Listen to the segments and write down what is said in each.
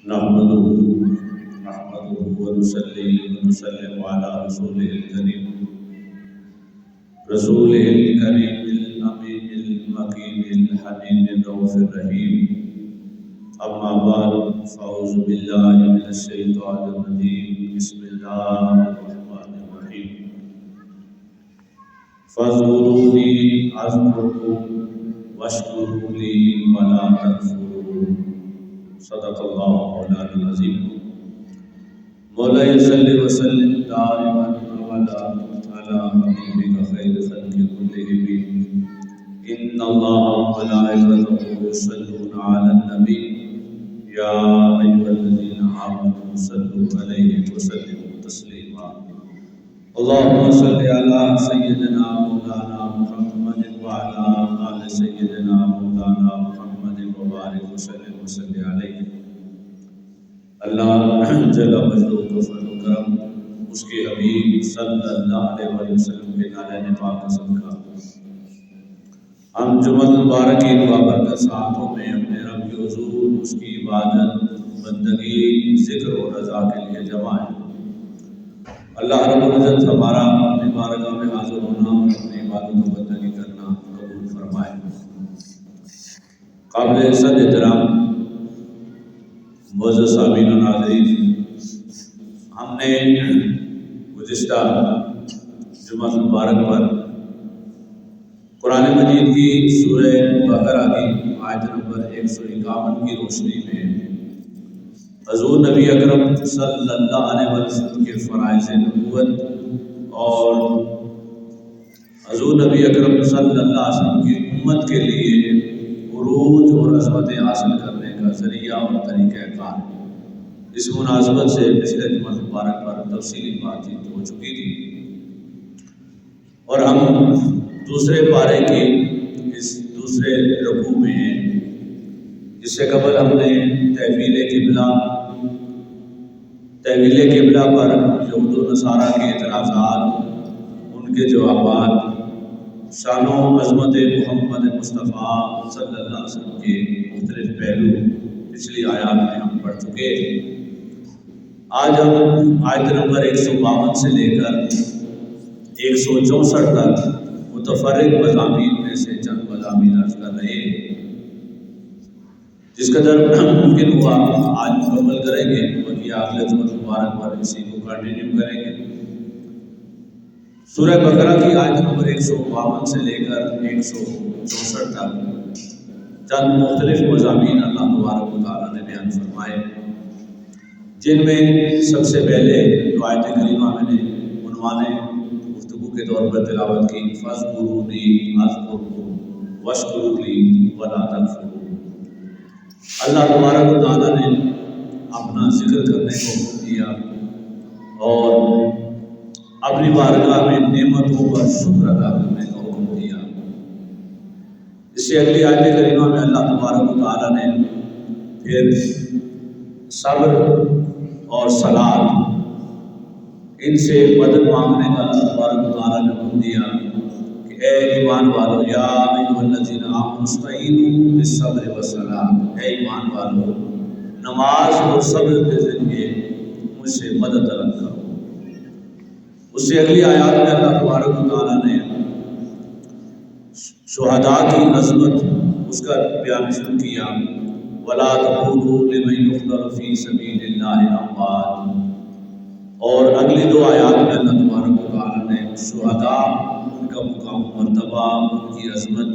نحمده ونصلي ونسلم على رسوله الكريم الأمين المكين الحنين الرؤوف الرحيم. أما بعد فأعوذ بالله من الشيطان الرجيم. بسم الله الرحمن الرحيم. فاذكروني أذكركم واشكروا لي ولا تكفرون. صدق اللہ مولانا العظیم. مولا صلی وسلم دائما ابدا علی حبیبک خیر خلق کلہم ان اللہ وملائکتہ یصلون علی النبی یا ایھا الذین آمنوا صلوا علیہ وسلموا تسلیما. اللهم صل علی سیدنا مولانا محمد وعلی آل سیدنا مولانا محمد وبارک وسلم وصلی علیہ. اللہ جل مجدہ و فضل و کرم اس کے حبیب صلی اللہ علیہ وسلم کے نالین پاک قسم کا ہم جمعہ مبارک کی دعا برکت ساعتوں میں اپنے رب کے حضور اس کی عبادت بندگی ذکر و رضا کے لیے جمع ہیں. اللہ رب العزت ہمارا اپنی بارگاہ میں حاضر ہونا اور اپنی عبادت و بندگی کرنا قبول فرمائے. قابل عزت احترام معزز سامعین و ناظرین، ہم نے گزشتہ جمعہ مبارک پر قرآن مجید کی سورہ بقرہ کی آیت نمبر 151 کی روشنی میں حضور نبی اکرم صلی اللہ علیہ وسلم کے فرائض نبوت اور حضور نبی اکرم صلی اللہ علیہ وسلم کی امت کے لیے عروج اور عظمتیں حاصل کرنے کا ذریعہ اور طریقہ کار. اس مناسبت سے پچھلے جمعہ مبارک پر تفصیلی بات چیت ہو چکی تھی اور ہم دوسرے پارے کی اس دوسرے رکوع میں ہیں. اس سے قبل ہم نے تحویل قبلہ پر یہود و نصارہ کے اعتراضات، ان کے جوابات، شان و عظمت محمد مصطفیٰ صلی اللہ علیہ وسلم کے مختلف پہلو پچھلی آیات میں ہم پڑھ چکے. آج ہم آیت نمبر 152 سے لے کر 164 تک متفرق مضامین میں سے چند مضامین عرض کر رہے ہیں. جس قدر ممکن ہوا آج مکمل کریں گے، باقی اگلے جمعہ مبارک پر اسی کو کنٹینیو کریں گے. سورہ بقرہ کی آیت نمبر 152 سے لے کر 164 تک چند مختلف مضامین اللہ تبارک و تعالیٰ نے بیان فرمائے، جن میں سب سے پہلے جو آیت کریمہ میں نے عنوان گفتگو کے طور پر تلاوت کی، فاذکرونی اذکرکم واشکروا لی ولا تکفرون. اللہ تبارک و تعالیٰ نے اپنا ذکر کرنے کو حکم دیا اور اپنی بارگاہ میں نعمتوں پر شکر ادا کرنے کا حکم دیا. اس سے اگلی آیت کریمہ میں اللہ تبارک و تعالیٰ نے پھر صبر اور صلاۃ، ان سے مدد مانگنے کا اللہ تبارک و تعالیٰ نے حکم دیا کہ اے ایمان والو، یا ایھا الذین آمنوا استعینوا بالصبر والصلاۃ، اے ایمان والو نماز اور صبر کے ذریعے مجھ سے مدد طلب کرو. اس سے اگلی آیات میں اللہ تبارک و تعالیٰ نے شہداء کی عظمت اس کا بیان شروع کیا، وَلَا تَقُولُوا لِمَن يُقْتَلُ فِي سَبِيلِ اللَّهِ أَمْوَاتٌ. اور اگلی دو آیات میں اللہ تبارک و تعالیٰ نے شہداء، ان کا مقام مرتبہ، ان کی عظمت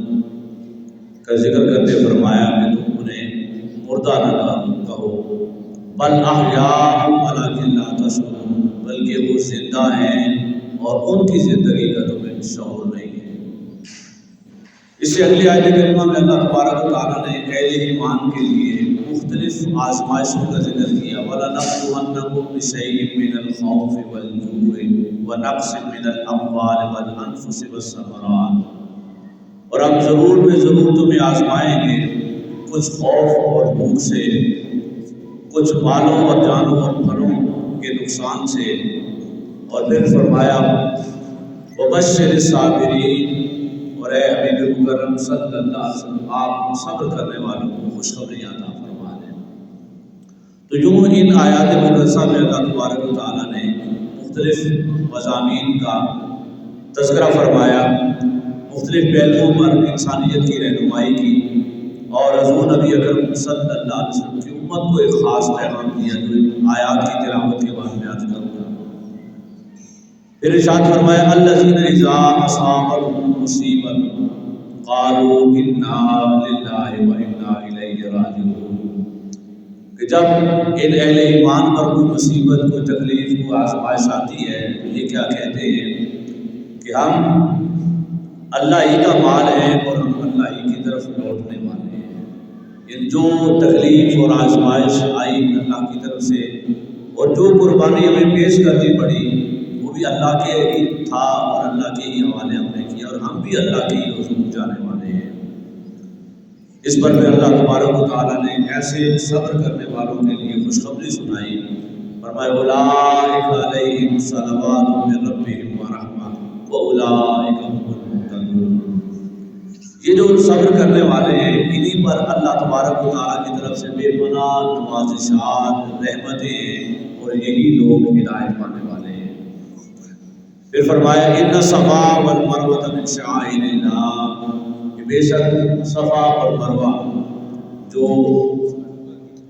کا ذکر کرتے فرمایا کہ تم انہیں مردہ نہ کہو، بل احیاء ولکن لا تشعرون، بلکہ وہ زندہ ہیں اور ان کی زندگی کا تمہیں شعور نہیں ہے. اس سے اگلی آیت کریمہ میں اللہ تبارک و تعالیٰ نے اہل ایمان کے لیے مختلف آزمائشوں کا ذکر کیا، وَلَنَبْلُوَنَّكُم بِشَيْءٍ مِّنَ الْخَوْفِ وَالْجُوعِ وَنَقْصٍ مِّنَ الْأَمْوَالِ وَالْأَنفُسِ وَالثَّمَرَاتِ. اور ہم ضرور میں ضرور تمہیں آزمائیں گے، کچھ خوف اور بھوک سے، کچھ مالوں اور جانوں اور پھلوں کے نقصان سے. اور پھر فرمایا وَبَشِّرِ الصَّابِرِينَ، اور اے حبیب مکرم صلی اللہ علیہ وسلم آپ صبر کرنے والوں کو خوشخبری عطا فرما دیں. تو یوں ان آیات مقدسہ میں اللہ تبارک و تعالیٰ نے مختلف مضامین کا تذکرہ فرمایا، مختلف پہلوؤں پر انسانیت کی رہنمائی کی، اور حضور نبی اکرم صلی اللہ علیہ وسلم کی امت کو ایک خاص پیغام دیا جو آیات کی تلاوت کے بعد میں عرض کروں گا۔ پھر ارشاد فرمایا الذین اذا اصابتهم مصیبۃ قالوا انا للہ و انا الیہ راجعون، کہ جب ان اہل ایمان پر کوئی مصیبت، کوئی تکلیف، کوئی آزمائش آتی ہے تو یہ کیا کہتے ہیں کہ ہم اللہ ہی کا مال ہے اور ہم اللہ ہی کی طرف لوٹنے والے ہیں۔ یعنی جو تکلیف اور آزمائش آئی اللہ کی طرف سے، اور جو قربانی ہمیں پیش کرنی پڑی وہ بھی اللہ کے ہی تھا اور اللہ کے ہی حوالے ہم نے کیا، اور ہم بھی اللہ کے ہی حضور جانے والے ہیں۔ اس پر پھر اللہ تبارک و تعالیٰ نے ایسے صبر کرنے والوں کے لیے خوشخبری سنائی، فرمایا اولئک علیہم صلوات من ربہم ورحمہ واولئک هم المہتدون۔ یہ جو صبر کرنے والے ہیں انہی پر اللہ تبارک و تعالیٰ کی طرف سے بے پناہ نوازشات، رحمتیں، اور یہی لوگ ہدایت پانے والے ہیں۔ پھر فرمایا ان الصفا والمروہ من شعائر اللہ، کہ بے شک صفا اور مروہ جو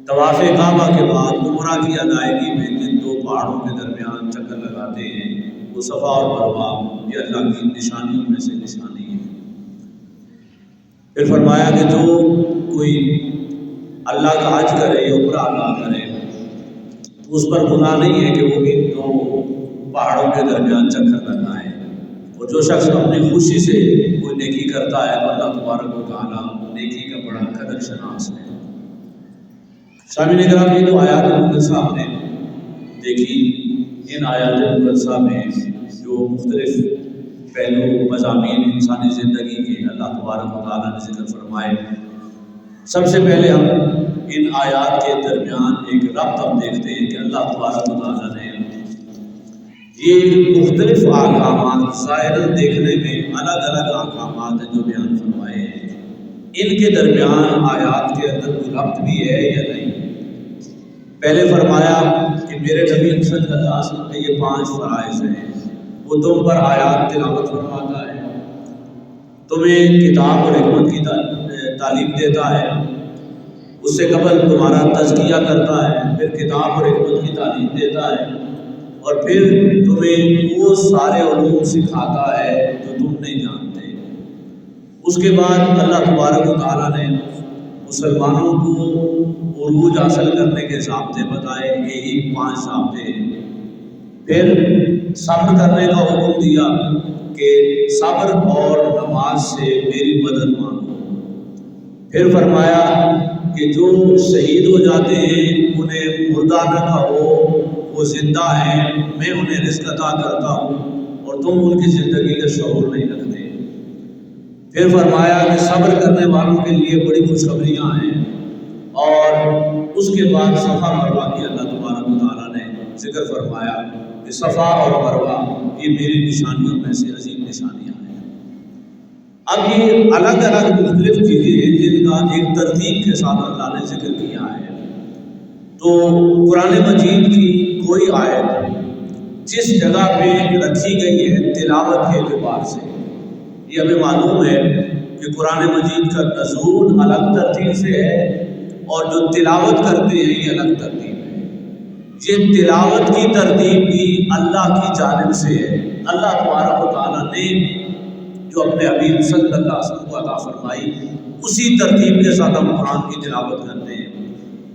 طواف کعبہ کے بعد عمرہ کی ادائیگی میں جن دو پہاڑوں کے درمیان چکر لگاتے ہیں وہ صفا اور مروہ یہ اللہ کی نشانیوں میں سے نشانی ہے۔ پھر فرمایا کہ جو کوئی اللہ کا حج کرے یا عمرہ ادا کرے تو اس پر گناہ نہیں ہے کہ وہ ان دو پہاڑوں کے درمیان چکر لگائے، اور جو شخص اپنی خوشی سے کوئی نیکی کرتا ہے تو اللہ تبارک و تعالیٰ نیکی کا بڑا قدر شناس ہے۔ سامعین کرام، یہ جو آیات مقدسہ ہم نے دیکھی، ان آیات مقدسہ میں جو مختلف پہلو مضامین انسانی زندگی کے اللہ تبارک و تعالیٰ نے ذکر فرمائے، سب سے پہلے ہم ان آیات کے درمیان ایک ربط ہم دیکھتے ہیں کہ اللہ تبارک و تعالیٰ نے یہ مختلف احکامات ظاہراً دیکھنے میں الگ الگ احکامات ہیں جو بیان فرمائے ہیں، ان کے درمیان آیات کے اندر کوئی ربط بھی ہے یا نہیں۔ پہلے فرمایا کہ میرے نبی صلی اللہ علیہ وسلم کے یہ 5 فرائض ہیں، وہ تم پر آیات تلاوت فرماتا ہے، تمہیں کتاب اور حکمت کی تعلیم دیتا ہے، اس سے قبل تمہارا تزکیہ کرتا ہے، پھر کتاب اور حکمت کی تعلیم دیتا ہے، اور پھر تمہیں وہ سارے علوم سکھاتا ہے جو تم نہیں جانتے۔ اس کے بعد اللہ تبارک و تعالیٰ نے مسلمانوں کو عروج حاصل کرنے کے ضابطے بتائے، یہی 5 ضابطے ہیں۔ پھر صبر کرنے کا حکم دیا کہ صبر اور نماز سے میری مدد مانگو۔ پھر فرمایا کہ جو شہید ہو جاتے ہیں انہیں مردہ نہ کہو، وہ زندہ ہیں، میں انہیں رزق عطا کرتا ہوں اور تم ان کی زندگی کا شعور نہیں رکھتے۔ پھر فرمایا کہ صبر کرنے والوں کے لیے بڑی خوشخبریاں ہیں، اور اس کے بعد صفا مروہ کی اللہ تبارک و تعالیٰ نے ذکر فرمایا کہ صفا اور مروہ یہ میری نشانیوں میں سے عظیم نشانیاں ہیں۔ اب یہ الگ الگ مختلف چیزیں ہیں جن کا ایک ترتیب کے ساتھ اللہ نے ذکر کیا ہے۔ تو قرآن مجید کی کوئی آیت جس جگہ پہ رکھی گئی ہے تلاوت کے اعتبار سے، یہ ہمیں معلوم ہے کہ قرآن مجید کا نزول الگ ترتیب سے ہے اور جو تلاوت کرتے ہیں یہ الگ ترتیب ہے۔ یہ تلاوت کی ترتیب بھی اللہ کی جانب سے ہے، اللہ تبارک و تعالیٰ نے جو اپنے حبیب صلی اللہ علیہ وسلم کو عطا فرمائی اسی ترتیب کے ساتھ ہم قرآن کی تلاوت کرتے ہیں۔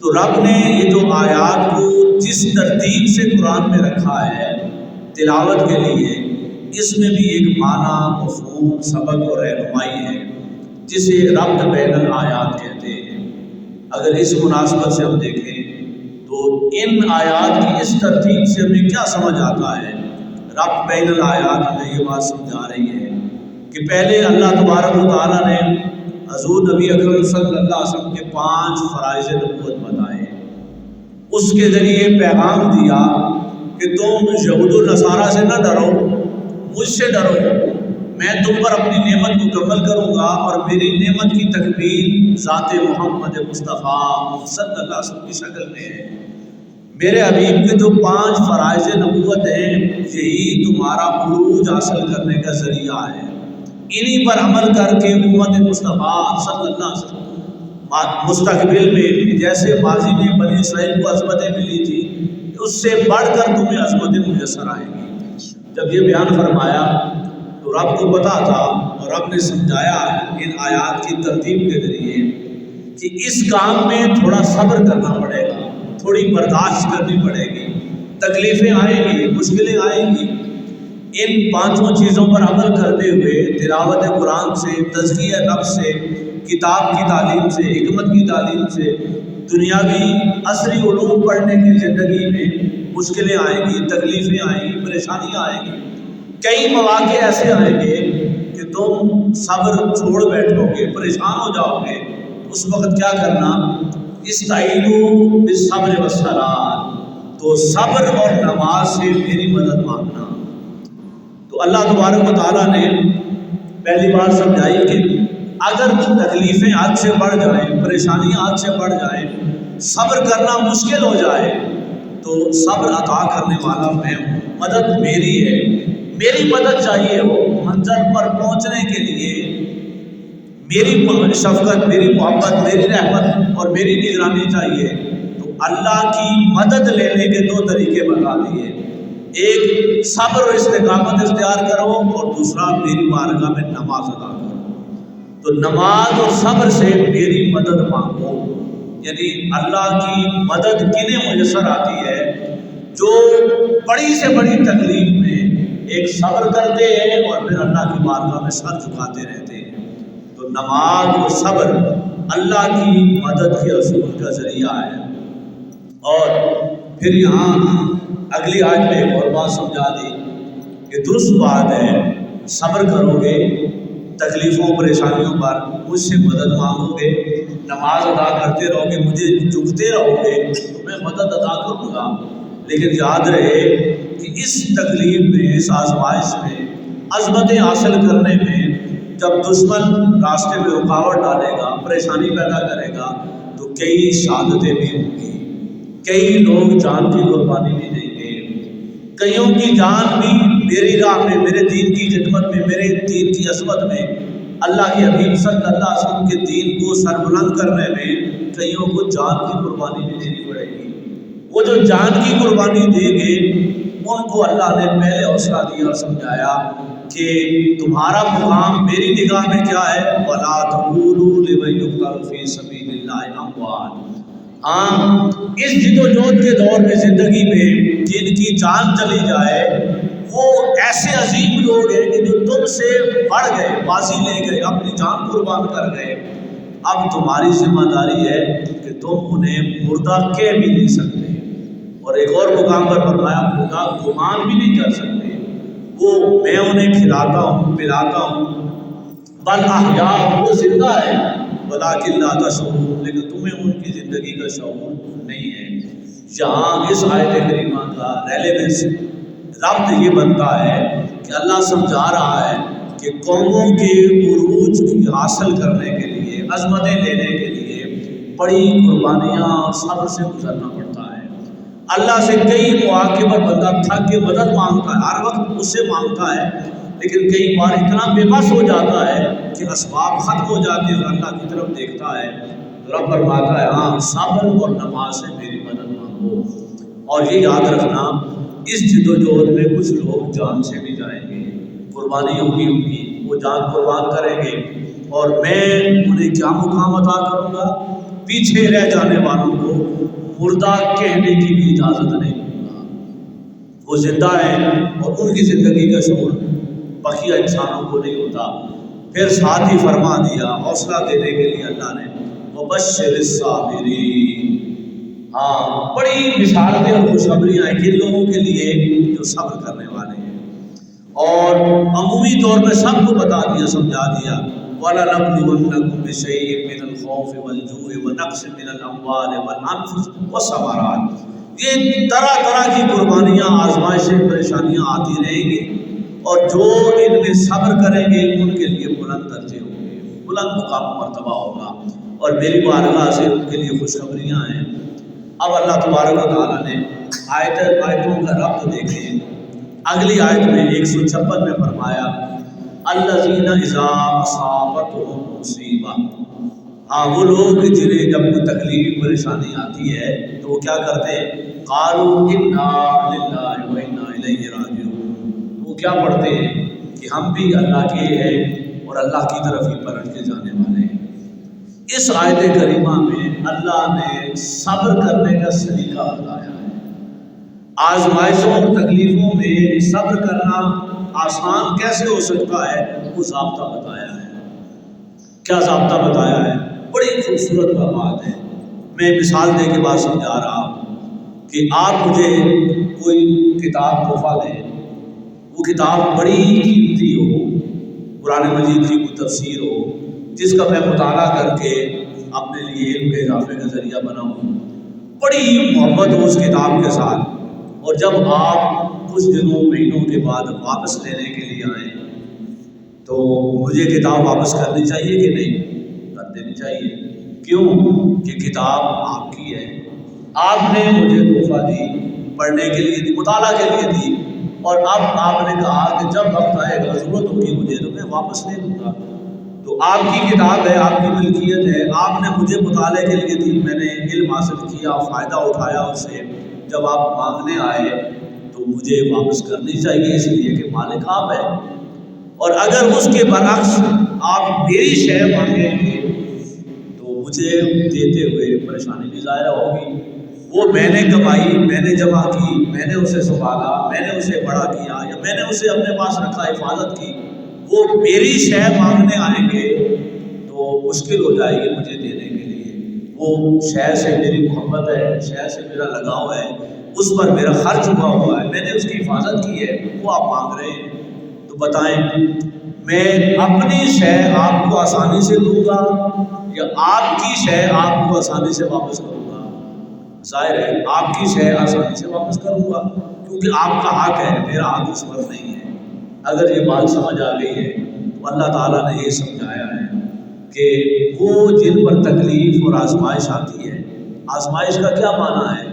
تو رب نے یہ جو آیات کو جس ترتیب سے قرآن میں رکھا ہے تلاوت کے لیے، اس میں بھی ایک معنی، مفہوم، سبق اور رہنمائی ہے جسے ربط بین الآیات کہتے ہیں۔ اگر اس مناسبت سے ہم دیکھیں تو ان آیات کی اس ترتیب سے ہمیں کیا سمجھ آتا ہے؟ ربط بین الآیات ہمیں یہ بات سمجھا رہی ہے کہ پہلے اللہ تبارک و تعالیٰ نے حضور نبی اکرم صلی اللہ علیہ وسلم کے 5 فرائض نبوت بتائے، اس کے ذریعے پیغام دیا کہ تم یہود و نصارہ سے نہ ڈرو، مجھ سے ڈرو، میں تم پر اپنی نعمت مکمل کروں گا، اور میری نعمت کی تکمیل ذات محمد مصطفیٰ صلی اللہ علیہ وسلم کی شکل میں ہے میرے حبیب کے جو 5 فرائض نبوت ہیں یہی تمہارا عروج حاصل کرنے کا ذریعہ ہے۔ انہی پر عمل کر کے امت مصطفیٰ صلی اللہ علیہ وسلم مستقبل میں جیسے ماضی میں بنی اسرائیل کو عظمتیں ملی تھی اس سے بڑھ کر تمہیں عظمتیں میسر آئیں گی۔ جب یہ بیان فرمایا تو رب کو پتا تھا اور رب نے سمجھایا ان آیات کی ترتیب کے ذریعے کہ اس کام میں تھوڑا صبر کرنا پڑے گا، تھوڑی برداشت کرنی پڑے گی، تکلیفیں آئیں گی، مشکلیں آئیں گی۔ ان 5 چیزوں پر عمل کرتے ہوئے تلاوت قرآن سے، تزکیہ نفس سے، کتاب کی تعلیم سے، حکمت کی تعلیم سے، دنیاوی عصری علوم پڑھنے کی زندگی میں مشکلیں آئیں گی، تکلیفیں آئیں گی، پریشانیاں آئیں گی۔ کئی مواقع ایسے آئیں گے کہ تم صبر چھوڑ بیٹھو گے، پریشان ہو جاؤ گے۔ اس وقت کیا کرنا؟ استعینوا بالصبر والصلاۃ، تو صبر اور نماز سے میری مدد مانگنا۔ تو اللہ تبارک و تعالیٰ نے پہلی بار سمجھائی کہ اگر تکلیفیں آج سے بڑھ جائیں، پریشانیاں آج سے بڑھ جائیں، صبر کرنا مشکل ہو جائے تو صبر عطا کرنے والا میں ہوں، مدد میری ہے، میری مدد چاہیے ہو منزل پر پہنچنے کے لیے، میری شفقت، میری محبت، میری رحمت اور میری نگرانی چاہیے۔ تو اللہ کی مدد لینے کے 2 طریقے بتا دیے، ایک صبر اور استقامت اختیار کرو اور دوسرا میری بارگاہ میں نماز ادا کرو۔ تو نماز اور صبر سے میری مدد مانگو، یعنی اللہ کی مدد کنہیں میسر آتی ہے؟ جو بڑی سے بڑی تکلیف میں ایک صبر کرتے ہیں اور پھر اللہ کی بارگاہ میں سر جھکاتے رہتے ہیں۔ تو نماز اور صبر اللہ کی مدد کے حصول کا ذریعہ ہے۔ اور پھر یہاں اگلی آیت میں ایک اور بات سمجھا دی کہ درست بات ہے، صبر کرو گے تکلیفوں پریشانیوں پر، مجھ سے مدد مانگو گے، نماز ادا کرتے رہو گے، مجھے جھکتے رہو گے تو میں مدد ادا کروں گا۔ لیکن یاد رہے کہ اس تکلیف میں، اس آزمائش میں، عظمتیں حاصل کرنے میں جب دشمن راستے میں رکاوٹ ڈالے گا، پریشانی پیدا کرے گا تو کئی شہادتیں بھی ہوں گی، کئی لوگ جان کی قربانی بھی دیں گے، کئیوں کی جان بھی میری راہ میں، میرے دین کی خدمت میں، میرے دین کی عظمت میں، اللہ کے حبیب صلی اللہ علیہ وسلم کے دین کو سربلند کرنے میں کئیوں کو جان کی قربانی بھی دینی پڑے گی۔ وہ جو جان کی قربانی دیں گے ان کو اللہ نے پہلے حوصلہ دیا اور سمجھایا کہ تمہارا مقام میری نگاہ میں کیا ہے؟ وَلَا تَقُولُوا لِمَن يُقْتَلُ فِي سَبِيلِ اللَّهِ أَمْوَاتٌ۔ اس جد و جہد کے دور میں، زندگی میں جن کی جان چلی جائے وہ ایسے عظیم لوگ ہیں کہ جو تم سے بڑھ گئے، بازی لے گئے، اپنی جان قربان کر گئے۔ اب تمہاری ذمہ داری ہے کہ تم انہیں مردہ کہہ بھی نہیں سکتے، اور ایک اور مقام پر فرمایا مردہ گمان بھی نہیں کر سکتے۔ وہ میں انہیں کھلاتا ہوں، پلاتا ہوں، بل احیاء، وہ زندہ ہے، ولکن لا تشعرون، لیکن تمہیں ان کی زندگی کا شعور نہیں ہے۔ یہاں اس آیت کریمہ کا ریلیونس، ربط یہ بنتا ہے کہ اللہ سمجھا رہا ہے کہ قوموں کے عروج حاصل کرنے کے لیے، عظمتیں لینے کے لیے بڑی قربانیاں اور صبر سے گزرنا پڑتا ہے۔ اللہ سے کئی مواقع پر بندہ تھک کے مدد مانگتا ہے، ہر وقت اس سے مانگتا ہے، لیکن کئی بار اتنا بے بس ہو جاتا ہے کہ اسباب ختم ہو جاتے ہیں اور اللہ کی طرف دیکھتا ہے تو رب فرماتا ہے ہاں صبر اور نماز سے میری مدد مانگو۔ اور یہ یاد رکھنا اس جد و جہد میں کچھ لوگ جان سے بھی جائیں گے، قربانی ہوگی ان کی، وہ جان قربان کریں گے، اور میں انہیں کیا مقام عطا کروں گا؟ پیچھے رہ جانے والوں کو مردہ کہنے کی بھی اجازت نہیں دوں گا۔ وہ زندہ ہیں اور ان کی زندگی کا شعور بقیہ انسانوں کو نہیں ہوتا۔ پھر ساتھ ہی فرما دیا حوصلہ دینے کے لیے اللہ نے وبشر الصابرین، ہاں بڑی بشارتیں اور خوشخبریاں ہیں کن لوگوں کے لیے جو صبر کرنے والے ہیں، اور عمومی طور پہ سب کو بتا دیا، سمجھا دیا وَلَنَبْلُوَنَّكُمْ بِشَيْءٍ مِّنَ الْخَوْفِ وَالْجُوعِ وَنَقْصٍ مِّنَ الْأَمْوَالِ وَالْأَنفُسِ وَالثَّمَرَاتِ۔ یہ طرح طرح کی قربانیاں، آزمائشیں، پریشانیاں آتی رہیں گی، اور جو ان میں صبر کریں گے ان کے لیے بلند درجے ہوں گے، بلند مقام مرتبہ ہوگا، اور میری بارگاہ سے ان کے لیے خوشخبریاں ہیں۔ اب اللہ تبارک و تعالیٰ نے آیتوں کا ربط دیکھیں. اگلی آیت میں 156 میں فرمایا الذین اذا اصابتہم مصیبہ. ہاں وہ لوگ جنہیں جب کوئی تکلیف پریشانی آتی ہے تو وہ کیا کرتے ہیں؟ قالوا انا للہ و انا الیہ راجعون. وہ کیا پڑھتے ہیں کہ ہم بھی اللہ کے ہیں اور اللہ کی طرف ہی پلٹ کے جانے والے ہیں. اس آیت کریمہ میں اللہ نے صبر کرنے کا سلیقہ بتایا ہے. آزمائشوں اور تکلیفوں میں صبر کرنا آسان کیسے ہو سکتا ہے وہ ضابطہ بتایا ہے. کیا ضابطہ بتایا ہے؟ بڑی خوبصورت بات ہے. میں مثال دے کے بات سمجھا رہا ہوں کہ آپ مجھے کوئی کتاب تحفہ دیں، وہ کتاب بڑی قیمتی ہو، قرآن مجید کی کوئی تفسیر ہو جس کا میں مطالعہ کر کے اپنے لیے علم کے اضافے کا ذریعہ بناؤں، بڑی محبت ہو اس کتاب کے ساتھ، اور جب آپ کچھ دنوں مہینوں کے بعد واپس لینے کے لیے آئیں تو مجھے کتاب واپس کرنی چاہیے کہ نہیں؟ کر دینی چاہیے. کیوں؟ کہ کتاب آپ کی ہے، آپ نے مجھے تحفہ دی، پڑھنے کے لیے دی، مطالعہ کے لیے دی، اور اب آپ نے کہا کہ جب وقت آئے گا ضرورت ہوگی مجھے تو میں واپس لے لوں گا. تو آپ کی کتاب ہے، آپ کی ملکیت ہے، آپ نے مجھے مطالعے کے لیے دی، میں نے علم حاصل کیا، فائدہ اٹھایا اس سے. جب آپ مانگنے آئے تو مجھے واپس کرنی چاہیے، اس لیے کہ مالک آپ ہے. اور اگر اس کے برعکس آپ میری شے مانگیں گے تو مجھے دیتے ہوئے پریشانی بھی ظاہر ہوگی. وہ میں نے کمائی، میں نے جمع کی، میں نے اسے سنبھالا، میں نے اسے بڑا کیا، یا میں نے اسے اپنے پاس رکھا، حفاظت کی. وہ میری شے مانگنے آئیں گے تو مشکل ہو جائے گی مجھے دینے کے لیے. وہ شے سے میری محبت ہے، شے سے میرا لگاؤ ہے، اس پر میرا خرچ ہوا ہوا ہے، میں نے اس کی حفاظت کی ہے، وہ آپ مانگ رہے ہیں. تو بتائیں میں اپنی شے آپ کو آسانی سے دوں گا یا آپ کی شے آپ کو آسانی سے واپس کروں گا؟ ظاہر ہے آپ کی شے آسانی سے واپس کروں گا، کیونکہ آپ کا حق ہے، میرا حق اس پر نہیں ہے. اگر یہ بات سمجھ آ گئی ہے تو اللہ تعالیٰ نے یہ سمجھایا ہے کہ وہ جن پر تکلیف اور آزمائش آتی ہے، آزمائش کا کیا معنی ہے؟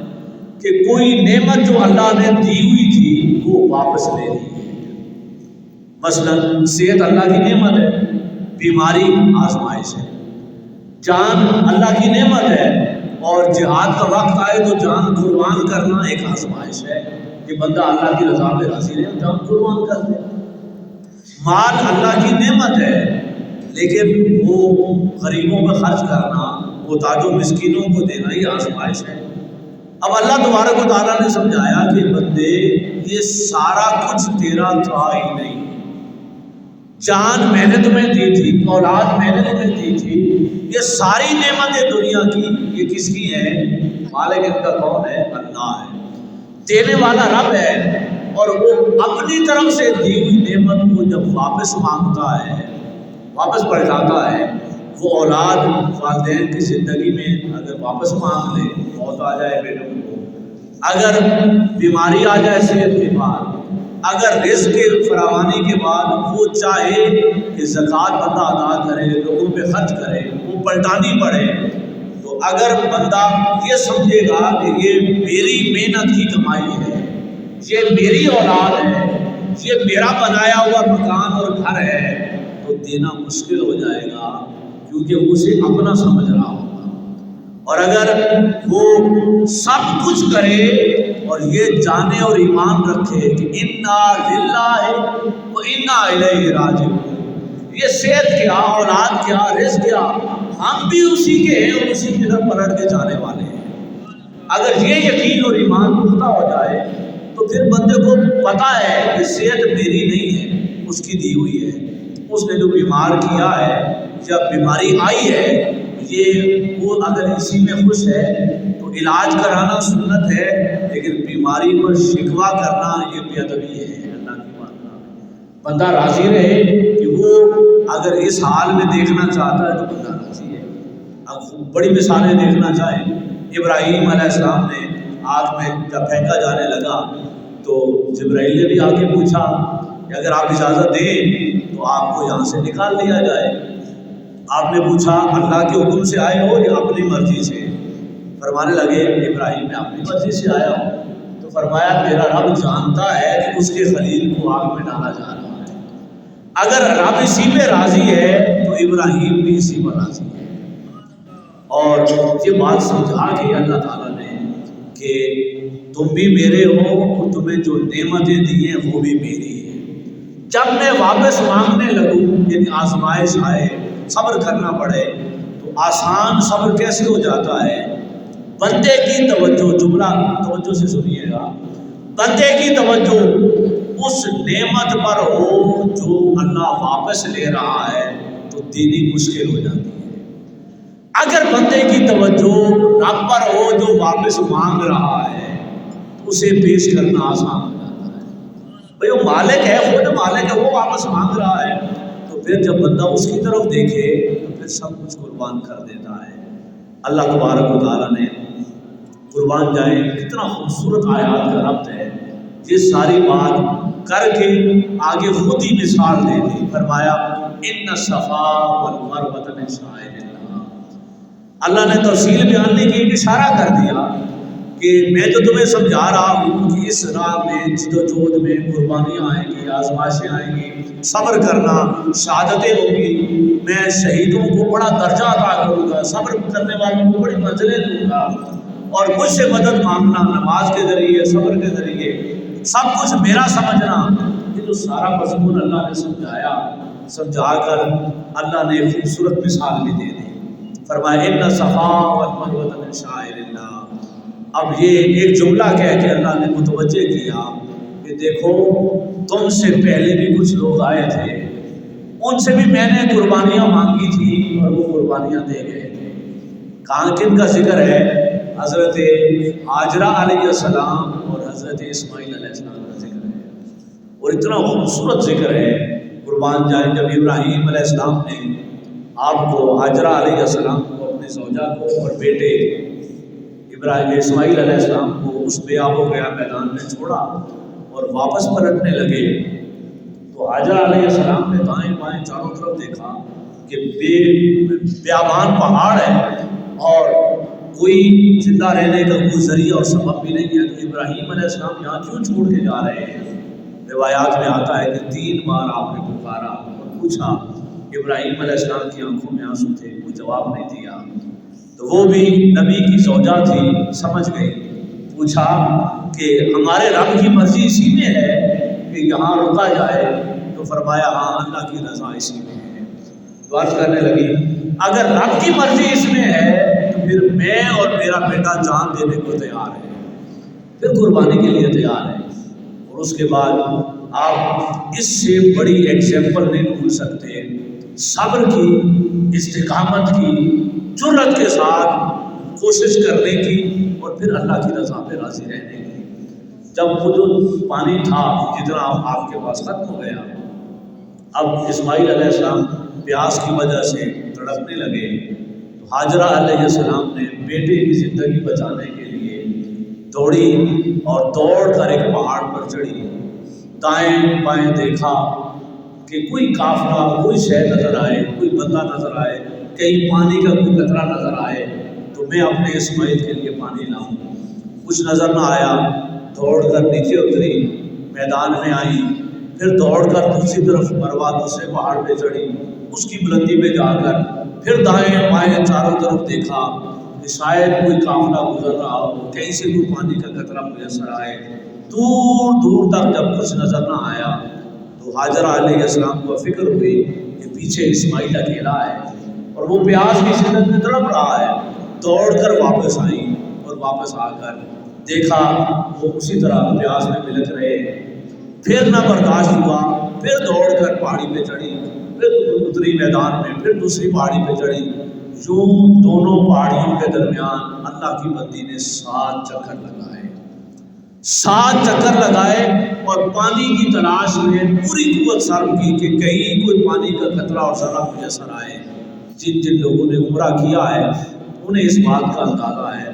کہ کوئی نعمت جو اللہ نے دی ہوئی تھی وہ واپس لے لی. مثلا صحت اللہ کی نعمت ہے، بیماری آزمائش ہے. جان اللہ کی نعمت ہے، اور جہاد کا وقت آئے تو جان قربان کرنا ایک آزمائش ہے کہ بندہ اللہ کی رضا میں راضی رہے، جان قربان کر دے. مال اللہ کی نعمت ہے، لیکن وہ غریبوں پہ خرچ کرنا، وہ تاج و مسکینوں کو دینا، یہ آزمائش ہے. اب اللہ تبارک و تعالیٰ نے سمجھایا کہ بندے یہ سارا کچھ تیرا تھا ہی نہیں. جان میں نے تمہیں دی تھی، اولاد میں نے تمہیں دی تھی، یہ ساری نعمتیں دنیا کی یہ کس کی ہیں؟ مالک ان کا کون ہے؟ اللہ ہے، دینے والا رب ہے. اور وہ اپنی طرف سے دی ہوئی نعمت کو جب واپس مانگتا ہے، واپس پلٹاتا ہے. وہ اولاد والدین کی زندگی میں اگر واپس مانگ لے، موت آ جائے بیٹوں کو، اگر بیماری آ جائے صحت کے بعد، اگر رزق کی فراوانی کے بعد وہ چاہے کہ زکوٰۃ بندہ ادا کرے، لوگوں پہ خرچ کرے، وہ پلٹانی پڑے، تو اگر بندہ یہ سمجھے گا کہ یہ میری محنت کی کمائی ہے، یہ میری اولاد ہے، یہ میرا بنایا ہوا مکان اور گھر ہے، تو دینا مشکل ہو جائے گا، کیونکہ وہ اسے اپنا سمجھ رہا ہوگا. اور اگر وہ سب کچھ کرے اور یہ جانے اور ایمان رکھے کہ انا للہ و انا الیہ راجعون، یہ صحت کیا، اولاد کیا، رزق کیا، ہم بھی اسی کے ہیں اور اسی کی طرف پلٹ کے جانے والے ہیں. اگر یہ یقین اور ایمان پختہ ہو جائے تو پھر بندے کو پتہ ہے کہ صحت میری نہیں ہے، اس کی دی ہوئی ہے. اس نے جو بیمار کیا ہے یا بیماری آئی ہے، یہ وہ اگر اسی میں خوش ہے تو علاج کرانا سنت ہے، لیکن بیماری پر شکوہ کرنا یہ بے ادبی ہے. اللہ کی بات بندہ راضی رہے کہ وہ اگر اس حال میں دیکھنا چاہتا ہے تو بندہ راضی ہے. اب بڑی مثالیں دیکھنا چاہیں، ابراہیم علیہ السلام نے آگ میں جب پھینکا جانے لگا تو جبرائیل نے بھی آ کے پوچھا کہ اگر آپ اجازت دیں تو آپ کو یہاں سے نکال لیا جائے. آپ نے پوچھا اللہ کے حکم سے آئے ہو یا اپنی مرضی سے؟ فرمانے لگے ابراہیم میں اپنی مرضی سے آیا ہوں، تو فرمایا میرا رب جانتا ہے کہ اس کے خلیل کو آگ میں ڈالا جا رہا ہے، اگر رب اسی پہ راضی ہے تو ابراہیم بھی اسی پر راضی ہے۔ اور یہ بات سمجھا کہ اللہ تعالیٰ نے کہ تم بھی میرے ہو اور تمہیں جو نعمتیں دی ہیں وہ بھی میری ہیں۔ جب میں واپس مانگنے لگوں، یعنی آزمائش آئے، صبر کرنا پڑے، تو آسان صبر کیسے ہو جاتا ہے؟ بندے کی توجہ، جملہ توجہ سے سنیے گا، بندے کی توجہ اس نعمت پر ہو جو اللہ واپس لے رہا ہے تو دینی مشکل ہو جاتی ہے۔ اگر بندے کی توجہ رب پر ہو جو واپس مانگ رہا ہے تو اسے پیش کرنا آسان ہو جاتا ہے۔ بھئی وہ مالک ہے، خود مالک ہے، وہ واپس مانگ رہا ہے، تو پھر جب بندہ اس کی طرف دیکھے تو پھر سب کچھ قربان کر دیتا ہے۔ اللہ تبارک و تعالیٰ نے قربان جائیں کتنا خوبصورت آیات کا ربط ہے، یہ ساری بات کر کے آگے خود ہی مثال دے دی، فرمایا ان الصفا والمروۃ من شعائر اللہ۔ اللہ نے تفصیل بیان نہیں کی، اشارہ کر دیا کہ میں تو تمہیں سمجھا رہا ہوں کہ اس راہ میں جدوجہد میں قربانیاں آئیں گی، آزمائشیں آئیں گی، صبر کرنا، شہادتیں ہوں گی، میں شہیدوں کو بڑا درجہ عطا کروں گا، صبر کرنے والوں کو بڑی منزلیں دوں گا، اور مجھ سے مدد مانگنا نماز کے ذریعے، صبر کے ذریعے، سب کچھ میرا سمجھنا۔ یہ جو سارا مضمون اللہ نے سمجھایا، سمجھا کر اللہ نے خوبصورت مثال بھی دے دی، فرمایا ان الصفا والمروۃ من شعائر اللہ۔ اب یہ ایک جملہ کہہ کے اللہ نے متوجہ کیا کہ دیکھو تم سے پہلے بھی کچھ لوگ آئے تھے، ان سے بھی میں نے قربانیاں مانگی تھی اور وہ قربانیاں دے گئے تھے۔ کہاں کن کا ذکر ہے؟ حضرت ہاجرہ علیہ السلام اور حضرت اسماعیل علیہ السلام کا ذکر ہے، اور اتنا خوبصورت ذکر ہے قربان جائیں۔ جب ابراہیم علیہ السلام نے آپ کو، ہاجرہ علیہ السلام کو، اپنی زوجہ کو اور بیٹے ابراہیم اسماعیل علیہ السلام کو اس بے آب و گیا میدان میں چھوڑا اور واپس پلٹنے لگے، تو حاجرہ علیہ السلام نے دائیں بائیں چاروں طرف دیکھا کہ بیابان پہاڑ ہے اور کوئی زندہ رہنے کا کوئی ذریعہ اور سبب بھی نہیں ہے، تو ابراہیم علیہ السلام یہاں کیوں چھوڑ کے جا رہے ہیں؟ روایات میں آتا ہے کہ 3 بار آپ نے پکارا اور پوچھا، ابراہیم علیہ السلام کی آنکھوں میں آنسو تھے، کوئی جواب نہیں دیا، تو وہ بھی نبی کی زوجہ تھی، سمجھ گئی، پوچھا کہ ہمارے رب کی مرضی اسی میں ہے کہ یہاں رکا جائے؟ تو فرمایا ہاں اللہ کی رضا اسی میں ہے۔ تو عرض کرنے لگی اگر رب کی مرضی اس میں ہے تو پھر میں اور میرا بیٹا جان دینے کو تیار ہے، پھر قربانی کے لیے تیار ہے۔ اور اس کے بعد آپ اس سے بڑی ایگزامپل نہیں بھول سکتے صبر کی، استقامت کی، جرأت کے ساتھ کوشش کرنے کی، اور پھر اللہ کی رضا پہ راضی رہنے کی۔ جب وہ جو پانی تھا جتنا آپ کے پاس ختم ہو گیا، اب اسماعیل علیہ السلام پیاس کی وجہ سے تڑپنے لگے، تو ہاجرہ علیہ السلام نے بیٹے کی زندگی بچانے کے لیے دوڑی اور دوڑ کر ایک پہاڑ پر چڑھی، دائیں بائیں دیکھا کہ کوئی قافلہ، کوئی شے نظر آئے، کوئی بندہ نظر آئے، کہیں پانی کا کوئی قطرہ نظر آئے تو میں اپنے اسماعیل کے لیے پانی لاؤں۔ کچھ نظر نہ آیا، دوڑ کر نیچے اتری، میدان میں آئی، پھر دوڑ کر دوسری طرف مروہ دوسرے پہاڑ پہ چڑھی، اس کی بلندی پہ جا کر پھر دائیں بائیں چاروں طرف دیکھا کہ شاید کوئی قافلہ گزر رہا ہو، کہیں سے کوئی پانی کا قطرہ میسر آئے۔ دور دور تک جب کچھ نظر نہ آیا تو حاجرہ علیہ السلام کو فکر ہوئی کہ پیچھے اسماعیل اکیلا ہے اور وہ پیاس کی شدت میں تڑپ رہا ہے۔ دوڑ کر واپس آئی اور واپس آ کر دیکھا وہ اسی طرح پیاس میں بلک رہے، پھر نہ برداشت ہوا، پھر دوڑ کر پہاڑی پہ چڑھی، پھر اتری میدان میں، پھر دوسری پہاڑی پہ چڑھی۔ یوں دونوں پہاڑیوں کے درمیان اللہ کی بندی نے 7 چکر لگائے، 7 چکر لگائے اور پانی کی تلاش میں پوری قوت صرف کی کہ کہیں کوئی پانی کا قطرہ اور ذرہ میسر آئے۔ جن جن لوگوں نے عمرہ کیا ہے انہیں اس بات کا اندازہ ہے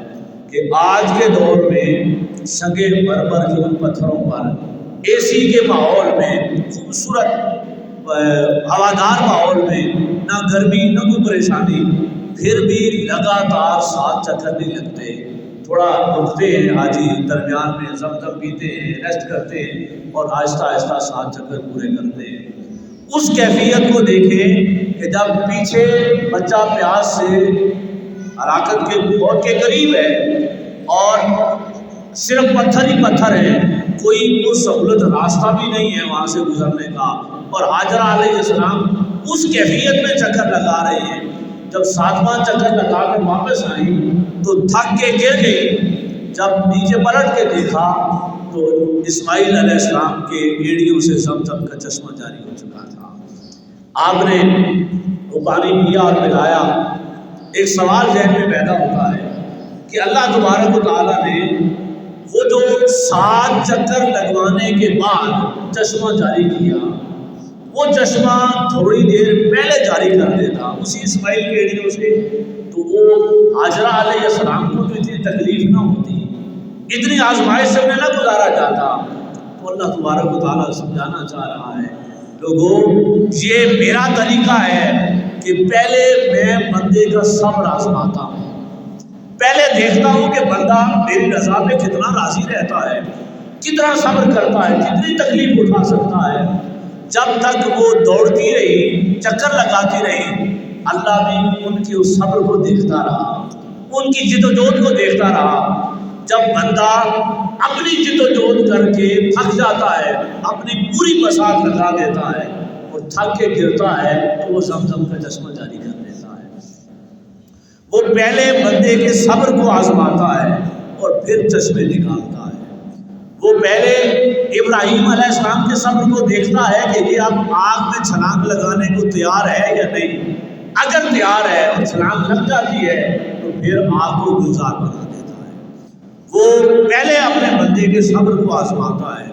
کہ آج کے دور میں سنگے مرمر کے ان پتھروں پر اے سی کے ماحول میں، خوبصورت ہوادار ماحول میں، نہ گرمی نہ کوئی پریشانی، پھر بھی لگاتار 7 چکر نہیں لگتے، تھوڑا رکتے ہیں حاجی، درمیان میں زمزم پیتے ہیں، ریسٹ کرتے ہیں اور آہستہ آہستہ 7 چکر پورے کرتے ہیں۔ اس کیفیت کو دیکھیں کہ جب پیچھے بچہ پیاس سے ہلاکت کے موت کے قریب ہے اور صرف پتھر ہی پتھر ہے، کوئی سہولت راستہ بھی نہیں ہے وہاں سے گزرنے کا، اور حاجرہ علیہ السلام اس کیفیت میں چکر لگا رہے ہیں۔ جب 7واں چکر لگا کر واپس آئی تو تھک کے گر گئی، جب نیچے پلٹ کے دیکھا تو اسماعیل علیہ السلام کے ایڑیوں سے زمزم کا چشمہ جاری ہو چکا تھا۔ آپ نے وہ پانی پیا اور پلایا۔ ایک سوال ذہن میں پیدا ہوتا ہے کہ اللہ تبارک و تعالیٰ نے وہ جو 7 چکر لگوانے کے بعد چشمہ جاری کیا، وہ چشمہ تھوڑی دیر پہلے جاری کر دیتا اسی اسماعیل کے ایڑیوں سے، تو وہ حاجرہ علیہ السلام کو تو اتنی تکلیف نہ ہوتی، اتنی آزمائش سے انہیں نہ گزارا جاتا۔ تو اللہ تبارک و تعالیٰ سمجھانا چاہ رہا ہے، لوگوں یہ میرا طریقہ ہے کہ پہلے میں بندے کا صبر آزماتا ہوں، پہلے دیکھتا ہوں کہ بندہ میری رضا پہ کتنا راضی رہتا ہے، کتنا صبر کرتا ہے، کتنی تکلیف اٹھا سکتا ہے۔ جب تک وہ دوڑتی رہی، چکر لگاتی رہی، اللہ بھی ان کے اس صبر کو دیکھتا رہا، ان کی جد و جہد کو دیکھتا رہا۔ جب بندہ اپنی جد و جہد کر کے تھک جاتا ہے، اپنی پوری بساط لگا دیتا ہے اور تھک کے گرتا ہے، تو وہ زمزم کا چشمہ جاری کر دیتا ہے۔ وہ پہلے بندے کے صبر کو آزماتا ہے اور پھر چشمے نکالتا ہے۔ وہ پہلے ابراہیم علیہ السلام کے صبر کو دیکھتا ہے کہ یہ اب آگ میں چھلانگ لگانے کو تیار ہے یا نہیں، اگر تیار ہے اور چھلانگ لگ جاتی ہے تو پھر آگ کو گلزار بنا دیتا ہے۔ وہ پہلے اپنے بندے کے صبر کو آزماتا ہے،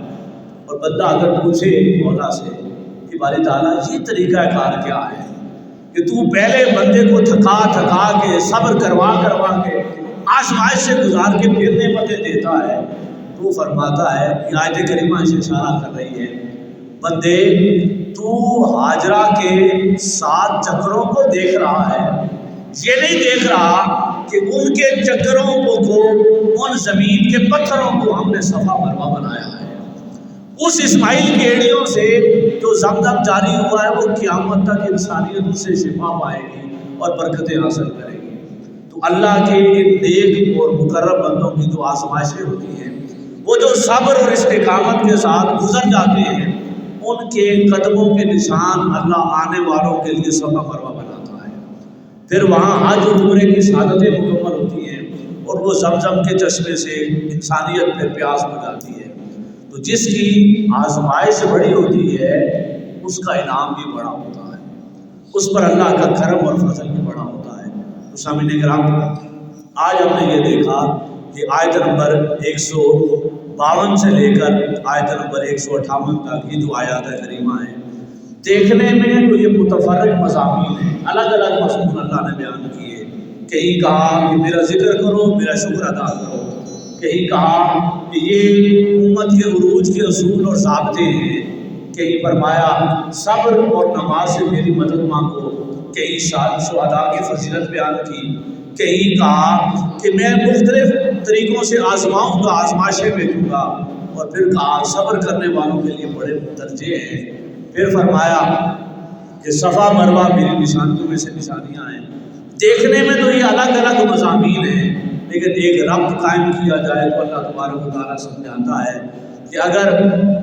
اور بندہ اگر پوچھے مولا سے کہ باری تعالیٰ یہ طریقہ کار کیا ہے کہ تو پہلے بندے کو تھکا تھکا کے صبر کروا کے آزمائش سے گزار کے پھر نعمتیں دیتا ہے، تو فرماتا ہے، یہ آیت کریمہ سے اشارہ کر رہی ہے، بندے تو حاجرہ کے 7 چکروں کو دیکھ رہا ہے، یہ نہیں دیکھ رہا کہ ان کے چکروں کو ان زمین کے پتھروں کو ہم نے صفا مروا بنایا ہے۔ اس اسماعیل کی ایڑیوں سے جو زمزم جاری ہوا ہے، وہ قیامت تک انسانیت اس سے شفا پائے گی اور برکتیں حاصل کرے گی۔ تو اللہ کے ان نیک اور مقرب بندوں کی جو آزمائشیں ہوتی ہیں، وہ جو صبر اور استقامت کے ساتھ گزر جاتے ہیں، ان کے قدموں کے نشان اللہ آنے والوں کے لیے صفا مروا بناتا ہے۔ پھر وہاں حج اور عمرے کی سعادتیں مکمل ہوتی ہیں اور وہ زمزم کے چشمے سے انسانیت پہ پیاس بجاتی ہے۔ تو جس کی آزمائش بڑی ہوتی ہے اس کا انعام بھی بڑا ہوتا ہے، اس پر اللہ کا کرم اور فضل بھی بڑا ہوتا ہے۔ تو سامعین کرام، آج ہم نے یہ دیکھا کہ آیت نمبر 152 سے لے کر آیت نمبر 158 تک یہ جو آیات کریمہ ہیں، دیکھنے میں تو یہ متفرق مضامین ہیں، الگ الگ مضمون اللہ نے بیان کیے۔ کہیں کہا کہ میرا ذکر کرو، میرا شکر ادا کرو، کہیں کہا کہ یہ امت کے عروج کے اصول اور ضابطے ہیں، کہیں فرمایا صبر اور نماز سے میری مدد مانگو، کہیں شہداء کی فضیلت بیان کی، کہیں کہا کہ میں مختلف طریقوں سے آزماؤں گا، آزمائشیں بھیجوں گا، اور پھر کہا صبر کرنے والوں کے لیے بڑے درجے ہیں۔ پھر فرمایا کہ صفا مروا میری نشانیوں میں سے نشانیاں ہیں۔ دیکھنے میں تو یہ الگ الگ مضامین ہیں، لیکن ایک ربط قائم کیا جائے تو اللہ تبارک و تعالیٰ سمجھاتا ہے کہ اگر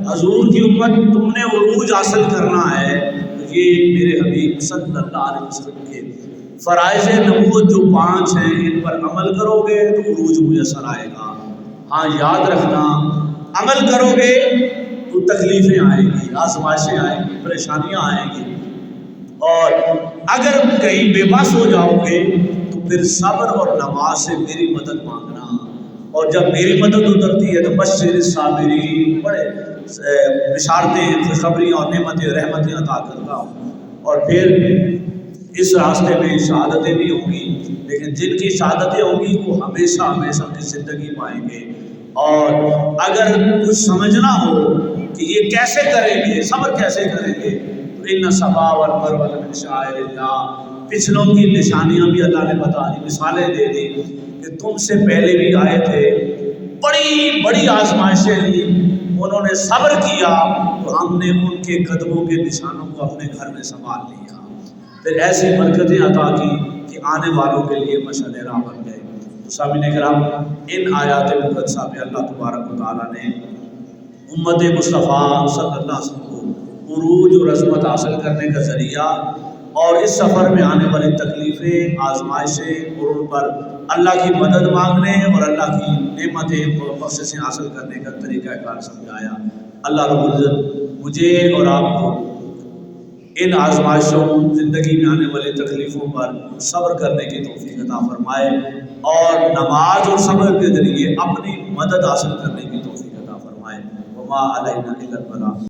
حضور کی امت تم نے عروج حاصل کرنا ہے تو یہ میرے حبیب صلی اللہ علیہ وسلم کے فرائض نبوت جو 5 ہیں، ان پر عمل کرو گے تو عروج میسر آئے گا۔ ہاں یاد رکھنا، عمل کرو گے تو تکلیفیں آئیں گی، آزمائشیں آئیں گی، پریشانیاں آئیں گی، اور اگر کہیں بے بس ہو جاؤ گے تو پھر صبر اور نماز سے میری مدد مانگنا، اور جب میری مدد اترتی ہے تو بشر الصابرین، بڑے بشارتیں، خوشخبریاں اور نعمتیں رحمتیں عطا کرتا ہوں۔ اور پھر اس راستے میں شہادتیں بھی ہوں گی، لیکن جن کی شہادتیں ہوں گی وہ ہمیشہ ہمیشہ کی زندگی پائیں گے۔ اور اگر کچھ سمجھنا ہو کہ یہ کیسے کریں گے، صبر کیسے کریں گے، تو ان الصفا والمروۃ من شعائر اللہ، پچھلوں کی نشانیاں بھی اللہ نے بتا دی، مثالیں دے دی کہ تم سے پہلے بھی آئے تھے، بڑی بڑی آزمائشیں لی، انہوں نے صبر کیا تو ہم نے ان کے قدموں کے نشانوں کو اپنے گھر میں سنبھال لیا، پھر ایسی برکتیں عطا کی کہ آنے والوں کے لیے مشعل راہ بن گئے۔ تو سامعین کرام، ان آیات مقدسہ پہ اللہ تبارک و تعالیٰ نے امت مصطفیٰ صلی اللہ علیہ وسلم کو عروج اور عظمت حاصل کرنے کا ذریعہ اور اس سفر میں آنے والی تکلیفیں، آزمائشیں اور ان پر اللہ کی مدد مانگنے اور اللہ کی نعمتیں اور بخششیں حاصل کرنے کا طریقہ کار سمجھایا۔ اللہ رب العزت مجھے اور آپ کو ان آزمائشوں، زندگی میں آنے والی تکلیفوں پر صبر کرنے کی توفیق عطا فرمائے اور نماز اور صبر کے ذریعے اپنی مدد حاصل کرنے کی توفیق عطا فرمائے۔ وما علینا الا البلاغ۔